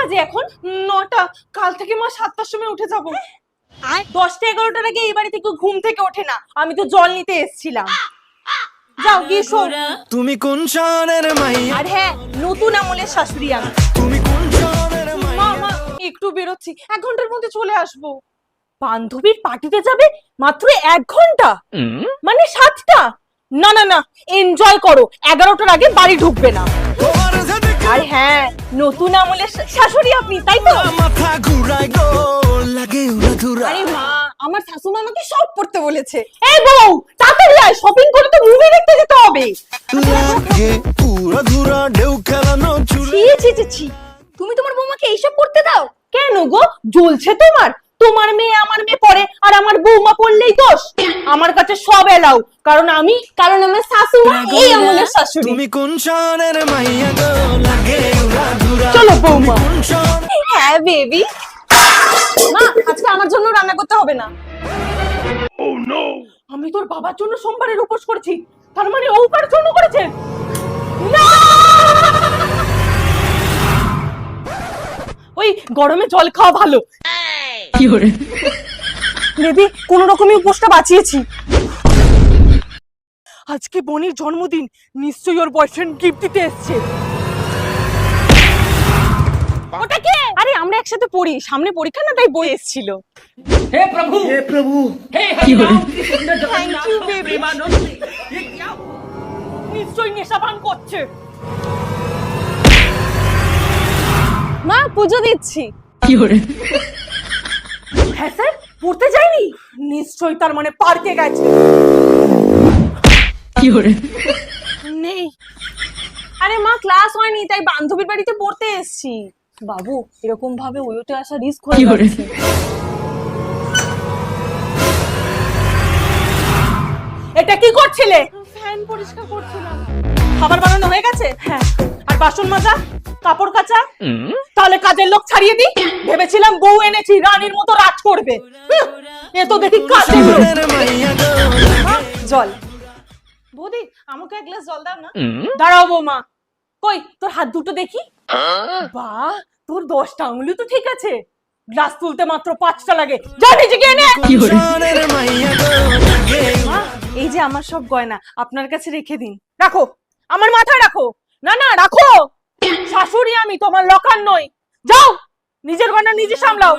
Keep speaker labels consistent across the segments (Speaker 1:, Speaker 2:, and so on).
Speaker 1: বাজে এখন? 9টা। কাল থেকে মা 7টার সময় উঠে যাব। আর 10টা 11টার আগে এই বাড়ি থেকে ঘুম থেকে ওঠে না। আমি তো জল নিতে এসেছিলাম। যাও গিয়ে শো।
Speaker 2: তুমি কোন শহরের মাইয়া?
Speaker 1: আর হ্যাঁ, নতুন আমলের শাশুড়ি আমি।
Speaker 2: তুমি কোন শহরের মাইয়া?
Speaker 1: মা মা একটু বেরোচ্ছি, 1 ঘন্টার মধ্যে চলে আসবো। বান্ধবীর পার্টিতে যাবে মাত্র 1 ঘন্টা, মানে 7টা? না না না, এনজয় করো। 11টার আগে বাড়ি ঢুকবে না।
Speaker 2: তোমার সাথে
Speaker 1: আর হ্যাঁ, নতুন আমলের শাশুড়ি আপনি, তাই তো?
Speaker 2: মাথা ঘুরায় গো, লাগে উড়াধুরা।
Speaker 1: আরে মা, আমার শাশুমা আমাকে সব পড়তে বলেছে। এই বউ, তাড়াতাড়ি আয়, শপিং করে তো মুভি দেখতে যেতে হবে।
Speaker 2: লাগে উড়াধুরা, ঢেউ খেলানো চুলে।
Speaker 1: ছি ছি ছি, তুমি তোমার বৌমাকে এইসব পড়তে দাও কেন গো? জ্বলছে তোমার? তোমার মেয়ে আমার মেয়ে পড়ে, আর আমার বৌমা পড়লেই দোষ? আমার কাছে সব এলাও, কারণ আমার শাশুমা এই আমলের শাশুড়ি।
Speaker 2: তুমি কোন শহরের মাইয়া গো, লাগে উড়াধুরা।
Speaker 1: চলো বৌমা।
Speaker 2: কোন শহরের?
Speaker 1: হ্যাঁ বেবি। মা, আজকে আমার জন্য রান্না করতে হবে না। আমি তোর বাবার জন্য সোমবারের উপোস করেছি, তার মানে ও কার জন্য করেছে? না! ওই গরমে জল খাওয়া ভালো। বেবি, কোন রকমে উপোসটা বাঁচিয়েছি। আজকে বনির জন্মদিন, নিশ্চয়ই ওর বয়ফ্রেন্ড গিফট দিতে এসেছে। ওটা কে? আরে আমরা একসাথে পড়ি, সামনে পরীক্ষা না, তাই বই এসেছিল।
Speaker 3: हे प्रभु
Speaker 2: হে প্রভু,
Speaker 3: हे हरिनाम Krishna
Speaker 1: Thank
Speaker 3: Jagannath
Speaker 1: you, baby.
Speaker 3: Premanand ये क्या
Speaker 1: নিশ্চয়ই নেশা পান করছে। মা, পুজো দিচ্ছি। হ্যাঁ স্যার, পড়তে যায়নি? নিশ্চয়ই, তার মানে পার্কে গেছে। নেই। আরে মা, ক্লাস হয়নি, তাই বান্ধবীর বাড়িতে পড়তে এসেছি। বাবু, এরকম ভাবে ওইতে আসা রিস্ক হয়ে যাচ্ছে। এটা কি করছিলে? ফ্যান পরিষ্কার করছিলাম। খাবার বানানো হয়ে গেছে? হ্যাঁ। আর বাসন মাজা, কাপড় কাচা? তাহলে কাজের লোক ছাড়িয়ে দি। ভেবেছিলাম বউ এনেছি, রানীর মতো রাজ করবে। এ তো দেখি কাজের লোক।
Speaker 2: শহরের মাইয়া গো।
Speaker 1: জল। বৌদি, আমাকে এক গ্লাস জল দাও না। দাঁড়াও বৌমা। কই তোর হাত দুটো দেখি। বাহ, তোর 10টা আঙুলি তো ঠিক আছে। গ্লাস তুলতে মাত্র 5টা লাগে। যা নিজে গিয়ে নে।
Speaker 2: শহরের মাইয়া গো, লাগে
Speaker 1: মা, এই যে আমার সব গয়না আপনার কাছে রেখে দিন। রাখো, আমার মাথায় রাখো। না না, রাখো। শাশুড়ি আমি, তোমার লকার নই। যাও, নিজের গয়না নিজে সামলাও।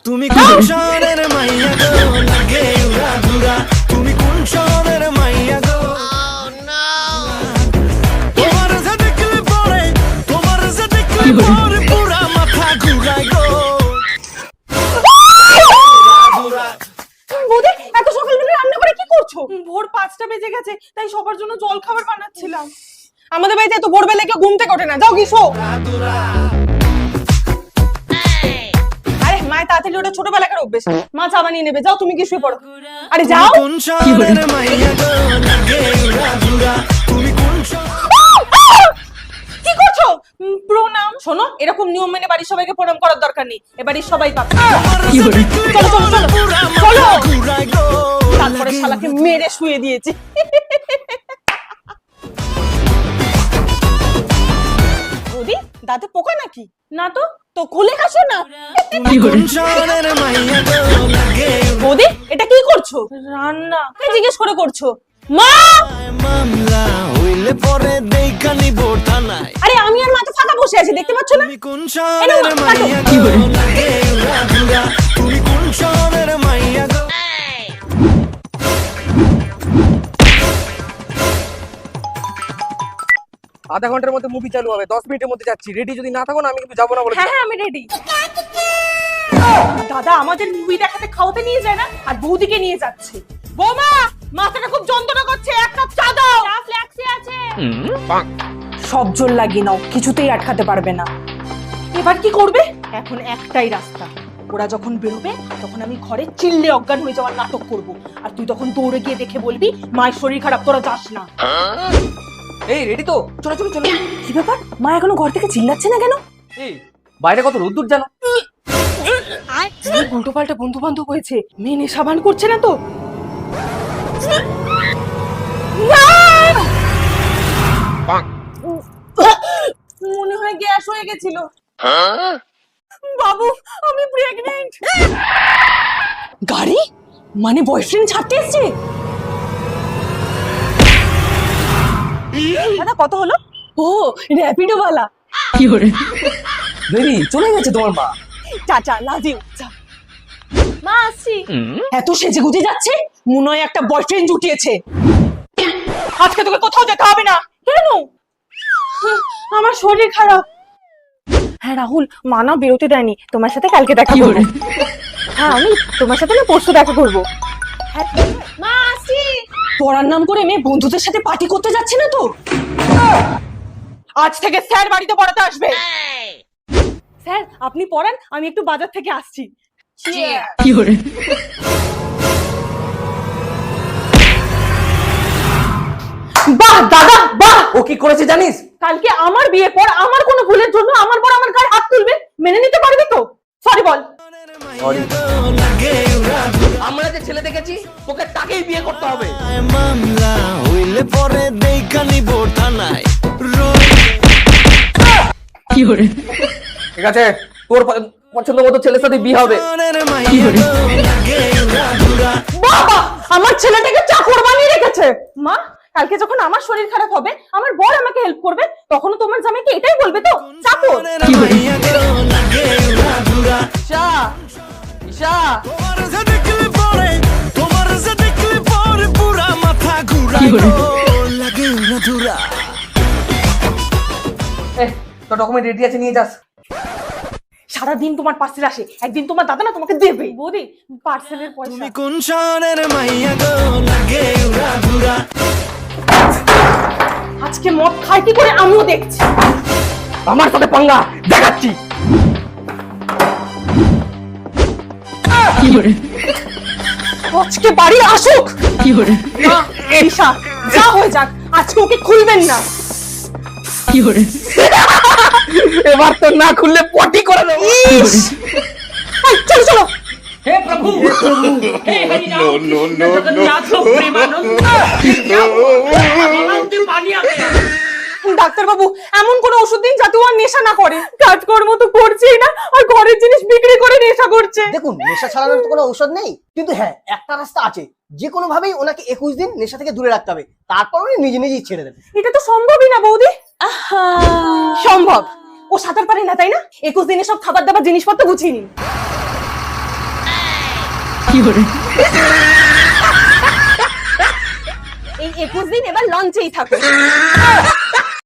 Speaker 2: তুমি কোন শহরের মাইয়া গো, লাগে উড়াধুরা। তুমি কোন শহরের মাইয়া গো? তোমার যে দেখলে পরে, তোমার যে দেখলে পরে পুরা মাথা ঘুরায় গো।
Speaker 1: বৌদি, এত সকালবেলা রান্না করে কি করছো? ভোর 5টা বেজে গেছে, তাই সবার জন্য জল খাবার বানাচ্ছিলাম। আমাদের বাড়িতে এত ভোরবেলা কেউ ঘুম থেকে ওঠে না। যাও গিয়ে শো। আরে মায়ের তাড়াতাড়ি ওটা ছোটবেলাকার অভ্যেস। মা চা বানিয়ে নেবে, যাও তুমি কি শুয়ে পড়ো। আরে যাও।
Speaker 2: কোন শহরের মাইয়া গো, লাগে উড়াধুরা। তুমি কোন শহরের?
Speaker 1: কি করছো? প্রণাম। শোনো, এরকম নিয়ম মেনে বাড়ির সবাইকে প্রণাম করার দরকার নেই। এ বাড়ির সবাই পাবে। চলো চলো চলো চলো।
Speaker 2: ঘুরায় গো।
Speaker 1: তারপরে শালাকে মেরে শুয়ে দিয়েছি। বৌদি, দাঁতে পোকা নাকি? না তো, তো খুলে হাসো না।
Speaker 2: তুমি কোন শহরের মাইয়া গো, লাগে
Speaker 1: বৌদি, এটা কি করছো? রান্না। কে জিজ্ঞেস করে করছো? মা!
Speaker 2: মামলা হইলে পরে দেখা নিব থানায়।
Speaker 1: আরে আমি আর মা তো ফাঁকা বসে আছি, দেখতে পাচ্ছ না?
Speaker 2: তুমি কোন শহরের মাইয়া গো, লাগে উড়াধুরা। তুমি কোন শহরের মাইয়া গো?
Speaker 4: আধা ঘন্টার মধ্যে মুভি চালু হবে, 10 মিনিটের মধ্যে যাচ্ছি। রেডি যদি না থাকো না, আমি কিন্তু যাবো না বলে
Speaker 1: হ্যাঁ হ্যাঁ, আমি রেডি। দাদা আমাদের মুভি দেখাতে খাওয়াতে নিয়ে যায় না, আর বৌদিকে নিয়ে যাচ্ছে। বৌমা, মাথাটা খুব যন্ত্রণা করছে, এক কাপ চা দাও। চা ফ্ল্যাক্সি আছে। সব জোর লাগিয়ে নাও, কিছুতেই আটকাতে পারবে না। এবার কি করবে? এখন একটাই রাস্তা। ওরা যখন বেরোবে তখন আমি ঘরে চিল্লে অজ্ঞান হয়ে যাওয়ার নাটক করব, আর তুই তখন দৌড়ে গিয়ে দেখে বলবি মায়ের শরীর খারাপ, তোরা যাস না।
Speaker 4: এই রেডি তো? চলো চলো চলো।
Speaker 1: কি ব্যাপার, মা এখনো ঘর থেকে চিল্লাচ্ছে না কেন?
Speaker 4: এই বাইরে কত রোদ্দুর জানো?
Speaker 1: উল্টো পাল্টা বন্ধু বান্ধব হয়েছে, মেয়ে নেশা ভান করছে না তো? মনে হয় গ্যাস হয়ে গেছিল। বাবু আমি প্রেগন্যান্ট। গাড়ি মানে বয়ফ্রেন্ড ছাড়তে এসেছে? দাদা কত হলো? ও র্যাপিডো वाला।
Speaker 4: বেবি চলে গেছে তোমার মা।
Speaker 1: চাচা লাভ ইউ। মা আসছি। এত সেজে গুজে যাচ্ছে মনে হয় একটা বয়ফ্রেন্ড জুটিয়েছে। আজকে তোকে কোথাও যেতে হবে না। কেন? আমার শরীর খারাপ। হ্যাঁ রাহুল, মা না বেরোতে দেয়নি, তোমার সাথে কালকে দেখা করবো। হ্যাঁ আমি তোমার সাথে না পরশু দেখা করবো। মা আসছি। পড়ার নাম করে মেয়ে বন্ধুদের সাথে পার্টি করতে যাচ্ছে না তো? আজ থেকে স্যার বাড়িতে পড়াতে আসবে। স্যার আপনি পড়ান, আমি একটু বাজার থেকে আসছি। বাহ দাদা বাহ।
Speaker 4: ও কি করেছে জানিস?
Speaker 1: কালকে আমার বিয়ে পর আমার কোনো ভুলের জন্য আমার পর আমার গায়ে হাত তুলবে, মেনে নিতে পারবি তো? সরি বল।
Speaker 2: লাগে উড়া ধুরা
Speaker 4: আমরা যে ছেলে দেখেছি তোকে তাকেই বিয়ে করতে হবে।
Speaker 2: মামলা হইলে পরে দেখা নিব থানায়
Speaker 4: ঠিক আছে, তোর পছন্দ মতো ছেলের সাথে বিয়ে হবে।
Speaker 2: লাগে উড়া ধুরা
Speaker 1: বাবা আমার ছেলেটাকে চাকর বানিয়ে রেখেছে। মা কালকে যখন আমার শরীর খারাপ হবে, আমার বর আমাকে হেল্প করবে, তখনও তোমার জামাইকে এটাই বলবে তো চাকর?
Speaker 2: লাগে উড়া ধুরা
Speaker 4: ঈশা, ঈশা
Speaker 2: তোমার যে দেখলে পরে পুরা মাথা ঘুরায় লাগে উড়া ধুরা
Speaker 4: তোর ডকুমেন্ট রেডি আছে, নিয়ে যাস।
Speaker 1: সারাদিন তোমার পার্সেল আসে, একদিন তোমার দাদা না তোমাকে দেবে। বৌদি পার্সেলের পয়সা।
Speaker 2: তুমি কোন শহরের মাইয়া গো লাগে উড়া ধুরা
Speaker 1: আজকে মদ খাই কি করে আমিও দেখছি।
Speaker 4: আমার সাথে পাঙ্গা দেখাচ্ছি।
Speaker 1: আজকে বাড়ি আসুক। না, ঈশা, যা হয়ে যাক, আজকে ওকে খুলবেন না।
Speaker 4: এবার তো না খুললে পটি করে দেবো।
Speaker 1: ইস! এই, চলো চলো।
Speaker 3: हे प्रभु हे हरि राम कृष्ण जगन्नाथ प्रेमानंद क्या हुआ? की पानी आ गया।
Speaker 1: ডাক্তার বাবু এমন কোন ওষুধ দিন যাতে ও আর নেশা না করে। কাজকর্ম তো করছেই না, আর ঘরের জিনিস বিক্রি করে নেশা করছে।
Speaker 5: দেখুন নেশা ছাড়ানোর তো কোনো ঔষধ নেই, কিন্তু হ্যাঁ একটা রাস্তা আছে, যে কোনো ভাবেই ওনাকে 21 দিন নেশা থেকে দূরে রাখতে হবে, তারপর উনি নিজে নিজেই ছেড়ে দেবেন।
Speaker 1: এটা তো সম্ভবই না বৌদি। সম্ভব। ও সাঁতার পারে না তাই না? 21 দিনে সব খাবার দাবার জিনিসপত্র গুছিয়ে নিন। এই 21 দিন এবার লঞ্চেই থাকো।